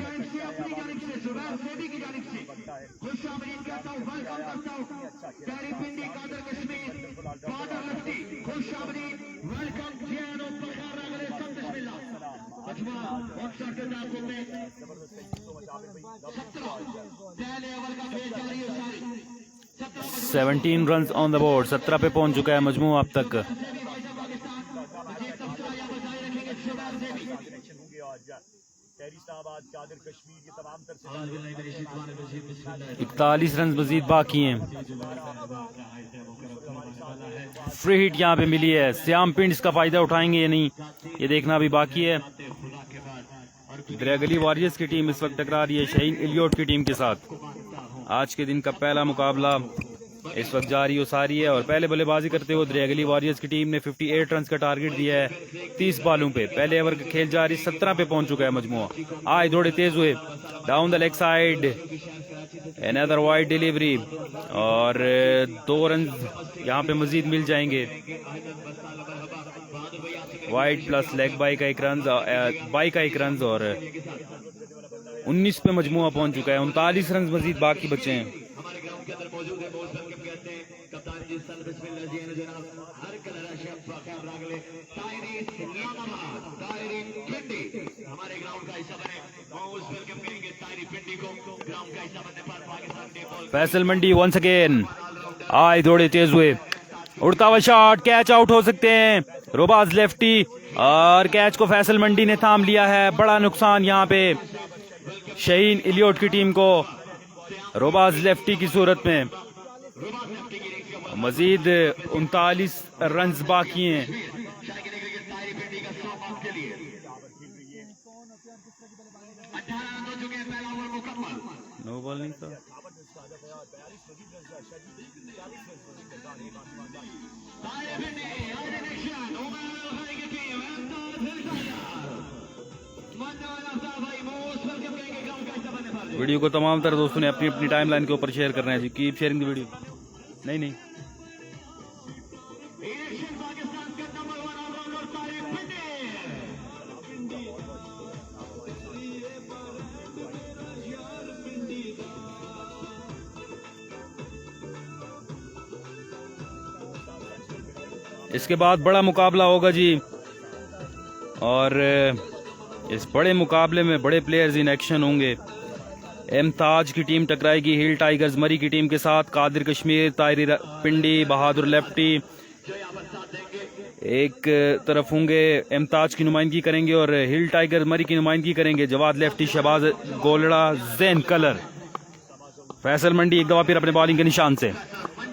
Seventeen run on the board. 17 पे पहुंच चुका है मजमू अब तक। इकतालीस रन मजीद बाकी हैं। फ्री हिट यहाँ पे मिली है। श्याम पिंड इसका फायदा उठाएंगे या नहीं, ये देखना भी बाकी है। ड्रैगली वॉरियर्स की टीम इस वक्त टकरा रही है शाहीन इलियट की टीम के साथ। आज के दिन का पहला मुकाबला इस वक्त जारी हो सारी है और पहले बल्लेबाजी करते हुए ड्रैगली वॉरियर्स की टीम ने 58 रन का टारगेट दिया है 30 बॉलों पे। पहले ओवर का खेल जारी। 17 पे पहुंच चुका है मजमुआ। आए दौड़े तेज हुए, down the leg side, another wide delivery और 2 रन यहाँ पे मजीद मिल जाएंगे। वाइड प्लस लेग बाई का 1 रन और 19 पे मजमुआ पहुंच चुका है। 39 रन मजीद बाकी बचे हैं। फैसल मंडी वंस अगेन। आए दौड़े तेज हुए, उड़ता हुआ शॉट, कैच आउट हो सकते हैं रोबाज लेफ्टी और कैच को फैसल मंडी ने थाम लिया है। बड़ा नुकसान यहाँ पे शाहीन इलियट की टीम को रोबाज लेफ्टी की सूरत में। मजीद 39 रन बाकी हैं। बॉल नहीं था। वीडियो को तमाम तरह दोस्तों ने अपनी अपनी टाइमलाइन के ऊपर शेयर करना है जी। Keep sharing the video. नहीं इसके बाद बड़ा मुकाबला होगा जी, और इस बड़े मुकाबले में बड़े प्लेयर्स इन एक्शन होंगे। इम्ताज की टीम टकराएगी हिल टाइगर्स मरी की टीम के साथ। कादिर कश्मीर, तायरी पिंडी, बहादुर लेफ्टी एक तरफ होंगे, इम्ताज की नुमाइंदगी करेंगे, और हिल टाइगर मरी की नुमाइंदगी करेंगे जवाद लेफ्टी, शहबाज गोलड़ा, जैन कलर। फैसल मंडी एक दफा फिर अपने बॉलिंग के निशान से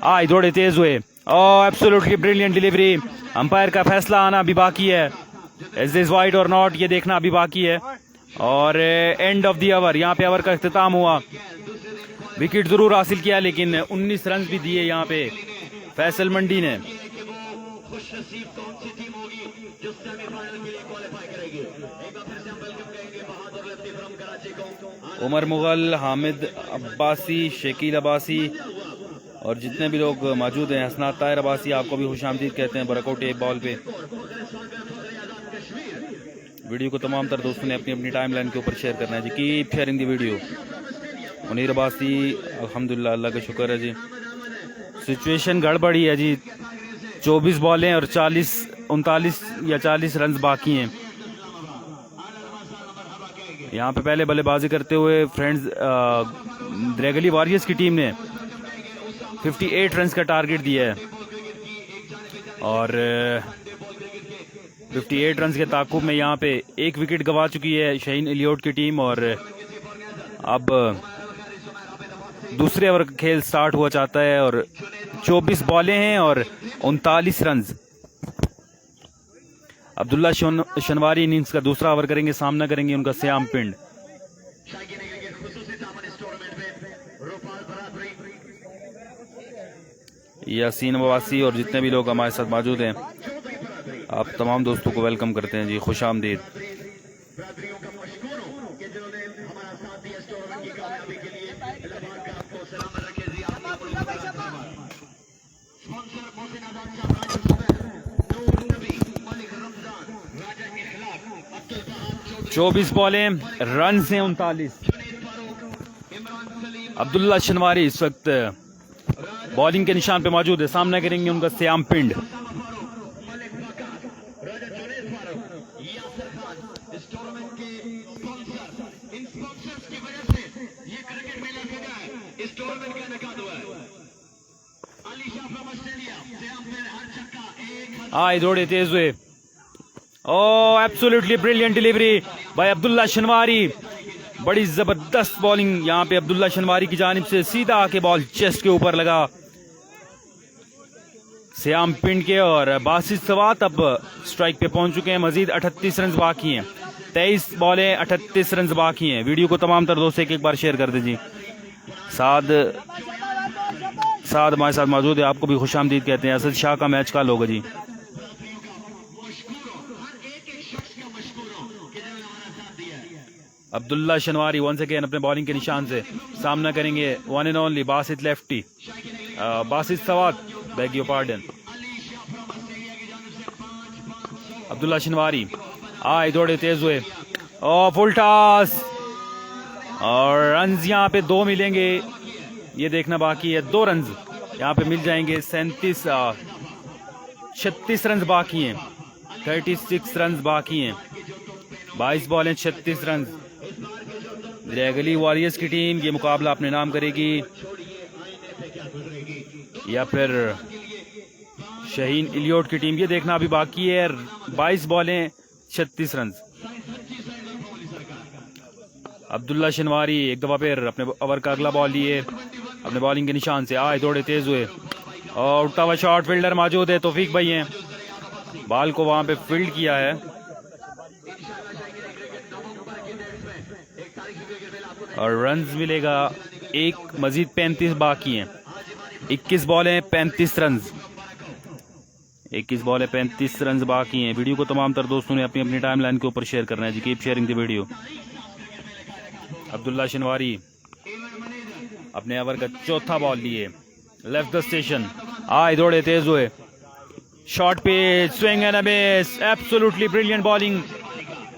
आए, दौड़े तेज हुए, एब्सोल्युटली ब्रिलियंट डिलीवरी। अंपायर का फैसला आना अभी बाकी है, इज दिस वाइड और नॉट, ये देखना अभी बाकी है। और एंड ऑफ द ओवर, यहाँ पे ओवर का इख्तिताम हुआ। विकेट जरूर हासिल किया लेकिन 19 रन भी दिए यहाँ पे फैसल मंडी ने। उमर मुगल, हामिद अब्बासी, शकील अब्बासी और जितने भी लोग मौजूद हैं, हसनात ताहिर अब्बासी, आपको भी खुशामदीद कहते हैं बरकआउट एक बॉल पे। वीडियो को तमाम तर दोस्तों ने अपनी अपनी टाइमलाइन के ऊपर शेयर करना है जी। कीप शेयरिंग दी वीडियो। मुनीर अब्बासी, अल्हम्दुलिल्लाह, अल्लाह का शुक्र है जी। सिचुएशन गड़बड़ी है जी, 24 बॉलें और 39 या 40 रन बाकी हैं। यहाँ पे पहले बल्लेबाजी करते हुए फ्रेंड्स ड्रैगली वॉरियर्स की टीम ने 58 रन का टारगेट दिया है, और 58 रन के ताकुब में यहाँ पे एक विकेट गंवा चुकी है शहीन इलियोट की टीम, और अब दूसरे ओवर का खेल स्टार्ट हुआ चाहता है, और 24 बॉलें हैं और 39 रन। अब्दुल्ला शनवारी इनिंग्स का दूसरा ओवर करेंगे, सामना करेंगे उनका श्याम पिंड। यासीन अब्बासी और जितने भी लोग हमारे साथ मौजूद हैं, आप तमाम दोस्तों को वेलकम करते हैं जी, खुश आमदीद। चौबीस बॉलें, रन से 39। अब्दुल्ला शनवारी इस वक्त बॉलिंग के निशान पे मौजूद है, सामना करेंगे उनका श्याम पिंड। आए दौड़े तेज हुए, absolutely brilliant delivery by Abdullah Shinwari. बड़ी जबरदस्त बॉलिंग यहाँ पे अब्दुल्ला शनवारी की जानिब से, सीधा आके बॉल चेस्ट के ऊपर लगा श्याम पिंड के, और बासित सवात अब स्ट्राइक पे पहुंच चुके हैं। मजीद 38 रन बाकी हैं, 23 बॉलें 38 रन बाकी हैं। वीडियो को तमाम तर दोस्त एक बार शेयर कर दीजिए। साद हमारे साथ मौजूद है, आपको भी खुशामदीद कहते हैं। असद शाह का मैच कल होगा जी। अब्दुल्ला शनवारी वंस अगेन अपने बॉलिंग के निशान से सामना करेंगे one and only Basit lefty, Basit Swat, beg your pardon. Abdullah Shinwari आए दौड़े तेज हुए, फुल टॉस, और रन्स यहाँ पे 2 मिलेंगे, ये देखना बाकी है। 2 रन यहाँ पे मिल जाएंगे। 36 रन बाकी हैं, 36 रन बाकी हैं। 22 बॉलें 36 रन। ड्रैगली वॉरियर्स की टीम ये मुकाबला अपने नाम करेगी, या फिर शहीन इलियोट की टीम, ये देखना अभी बाकी है। 22 बॉलें 36 रन। अब्दुल्ला शनवारी एक दफा फिर अपने ओवर का अगला बॉल लिए अपने बॉलिंग के निशान से, आए दौड़े तेज हुए, और उठता हुआ शॉर्ट फील्डर मौजूद है, तौफीक भाई हैं, बॉल को वहां पे फील्ड किया है, और रन्स मिलेगा एक मजीद 35 बाकी हैं। 21 बॉलें 35 रन, 21 बॉलें 35 रन बाकी हैं। वीडियो को तमाम तर दोस्तों ने अपनी अपनी टाइम लाइन के ऊपर शेयर करना है जी। Keep sharing the video. Abdullah Shinwari अपने ओवर का चौथा बॉल लिए, लेफ्ट द स्टेशन, आए दौड़े तेज हुए, short pitch, swing and a miss, absolutely brilliant bowling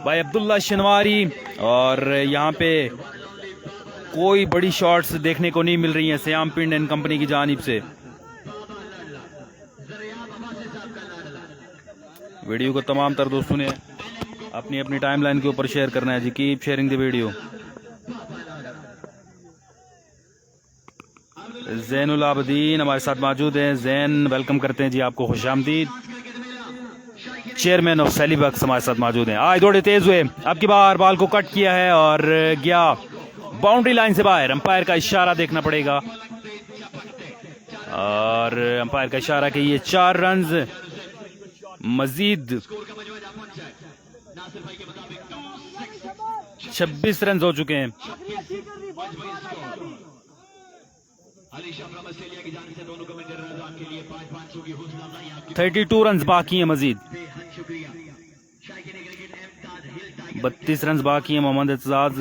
by Abdullah Shinwari. और यहाँ पे कोई बड़ी शॉट्स देखने को नहीं मिल रही हैं श्याम पिंड एंड कंपनी की जानिब से। वीडियो को तमाम तर दोस्तों ने अपनी अपनी टाइमलाइन के ऊपर शेयर करना है जी। Keep sharing the video. Zainul Abideen हमारे साथ मौजूद हैं। जैन वेलकम करते हैं जी आपको, खुशामदीद। चेयरमैन ऑफ सेलिबक्स हमारे साथ मौजूद हैं। आज दौड़े तेज हुए, अब की बार बॉल को कट किया है और गया बाउंड्री लाइन से बाहर। अंपायर का इशारा देखना पड़ेगा और अंपायर का इशारा कि ये 4 रन मजीद 26 रन हो चुके हैं। 32 रन बाकी हैं मजीद, 32 रन बाकी हैं। मोहम्मद एतजाज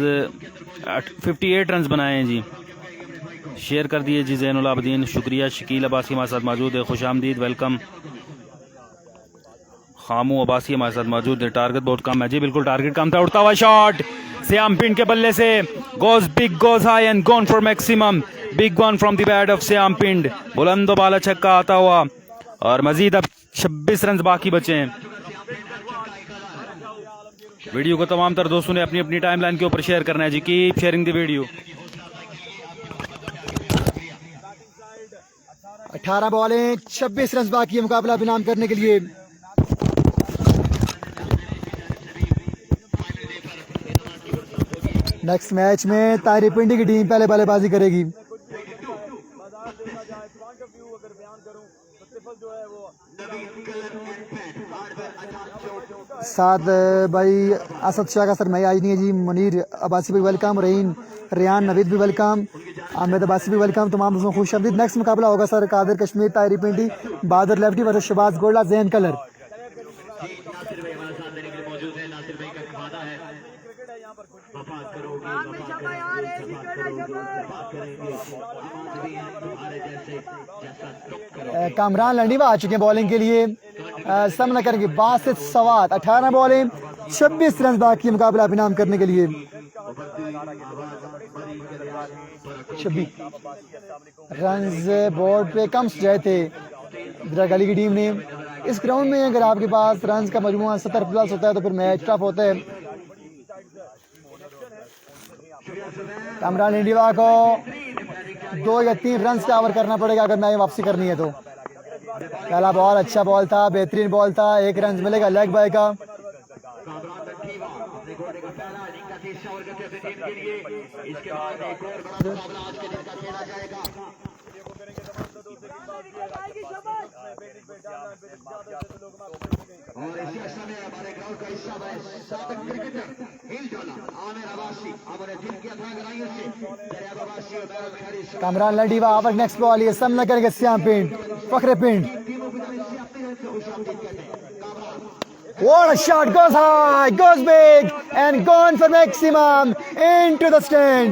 58 रन बनाए हैं जी। शेयर कर दिए जी जैनुल आबदीन, शुक्रिया। शकील अब्बासी हमारे साथ मौजूद है, खुशामदीद, वेलकम। खामू अब्बासी हमारे साथ मौजूद है। टारगेट बहुत कम है जी, बिल्कुल टारगेट कम था। उड़ता हुआ शॉट श्याम पिंड के बल्ले से, goes big, goes high and gone for maximum. Big one from the bat of Shyam पिंड। बुलंदो बाला छक्का आता हुआ और मजीद अब 26 रन बाकी बचे हैं। वीडियो को तमाम तर दोस्तों ने अपनी अपनी टाइमलाइन के ऊपर शेयर करना है जी। Keep sharing the video. 18 बॉलें 26 रन बाकी है मुकाबला बिनाम करने के लिए। नेक्स्ट मैच में ताहिरी पिंडी की टीम पहले बल्लेबाजी करेगी। साथ भाई असद शाह का सरमाया आज नहीं है जी। मुनीर अब्बासी भी वेलकम, रेहान नवीद भी वेलकम, आमिर अब्बासी भी वेलकम, तमाम दोस्तों खुश आमदीद। नेक्स्ट मुकाबला होगा सर कादिर कश्मीर, ताहिरी पिंडी, बहादुर lefty versus Shahbaz Golda, Zain colour. Kamran लंडीवा आ चुके हैं बॉलिंग के लिए। सामना करेंगे बासित सवात। 18 बॉलें 26 रन बाकी है मुकाबला इनाम करने के लिए। 26 रन बोर्ड पे कम जाए थे गली की टीम ने। इस ग्राउंड में अगर आपके पास रन का मजमूआ 70 प्लस होता है तो फिर मैच टफ होता है। कामरान लंडीवा को 2 या 3 रन का ओवर करना पड़ेगा अगर मैच वापसी करनी है तो। पहला बॉल अच्छा बॉल था, बेहतरीन बॉल था, 1 रन मिलेगा लेग बाय का। और इसी समय हमारे ग्राउंड का हिस्सा है साबिक क्रिकेटर हिल डोला आमिर अब्बासी हमारे टीम की अथाह गहराइयों से दरिया अब्बासी और बैरल खैरी। कामरान लंडीवा ओवर नेक्स्ट बॉल ये सामना करेंगे श्याम पिंड, फखरे पिंड। What a shot, goes high, goes big and gone for maximum into the stand.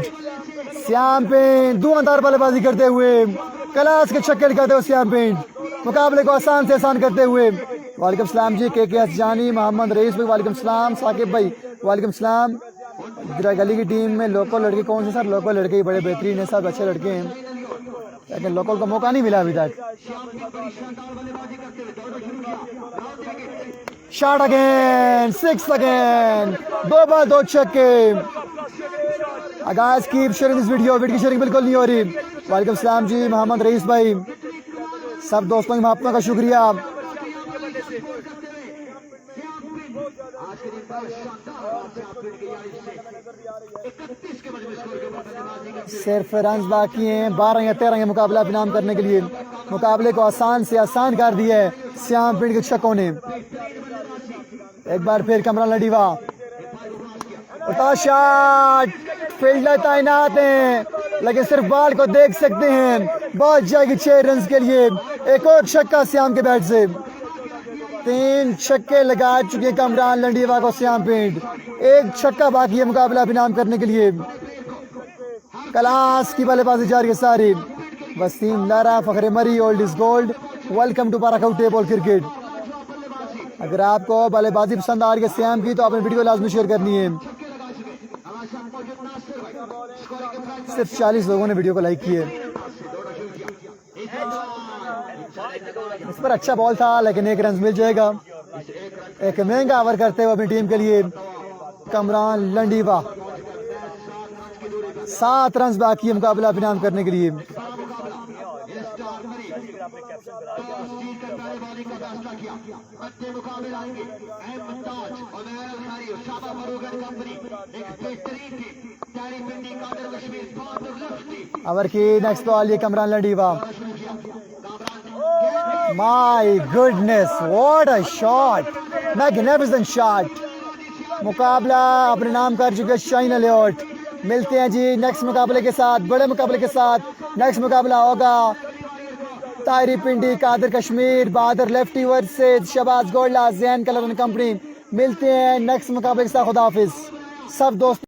Shyam पिंड धुआंधार बल्लेबाजी करते हुए क्लास के छक्के लगाते हुए श्याम पिंड मुकाबले को आसान से आसान करते हुए। वालेकुम सलाम जी, के जानी, मोहम्मद रईस भाई वालेकुम सलाम, साकिब भाई वालेकुम सलाम। गली की टीम में लोकल लड़के कौन से सर? लोकल लड़के ही बड़े बेहतरीन है, सब अच्छे लड़के हैं, लेकिन लोकल का मौका नहीं मिला अभी तक। शॉट अगेन, 6 अगेन, 2 बॉल 2 छक्के। Guys keep sharing this video, video की शेयरिंग बिल्कुल नहीं हो रही। वालेकुम सलाम जी, मोहम्मद रईस भाई, सब दोस्तों की महात्मा का शुक्रिया। सिर्फ रन बाकी हैं, 12 या 13 मुकाबला इनाम करने के लिए। मुकाबले को आसान से आसान कर दिया है श्याम पिंड के छक्कों ने। एक बार फिर कामरान लंडीवा, शॉट, फील्डर तैनात हैं, लेकिन सिर्फ बॉल को देख सकते हैं। बॉल जाएगी 6 रन के लिए। एक और छक्का श्याम के बैट से। 3 छक्के लगा चुके हैं कमरान लंडीवा को श्याम पेंट। एक छक्का बाकी है मुकाबला इनाम करने के लिए। क्लास की बल्लेबाजी जारी है सारी। Wasim Lara, Fakhre Murree, old is gold. Welcome to Bhara Kahu tape ball cricket. अगर आपको बल्लेबाजी पसंद आ रही है श्याम की तो आपने वीडियो लाजमी शेयर करनी है। सिर्फ 40 लोगों ने वीडियो को लाइक किए। इस पर अच्छा बॉल था लेकिन 1 रन मिल जाएगा। एक महंगा ओवर करते हुए अपनी टीम के लिए कमरान लंडीवा। 7 रन बाकी है मुकाबला इनाम करने के लिए। ओवर की नेक्स्ट बॉल ये Kamran Landiwa. My goodness, what a shot, magnificent shot. मुकाबला अपने नाम कर चुके शाहीन अलियोट। मिलते हैं जी नेक्स्ट मुकाबले के साथ, बड़े मुकाबले के साथ। नेक्स्ट मुकाबला होगा Tahiri Pindi, Qadir Kashmir, Bahadur lefty versus Shahbaz Golda, Zain colour and company. मिलते हैं नेक्स्ट मुकाबले के साथ। खुदा हाफिज सब दोस्त।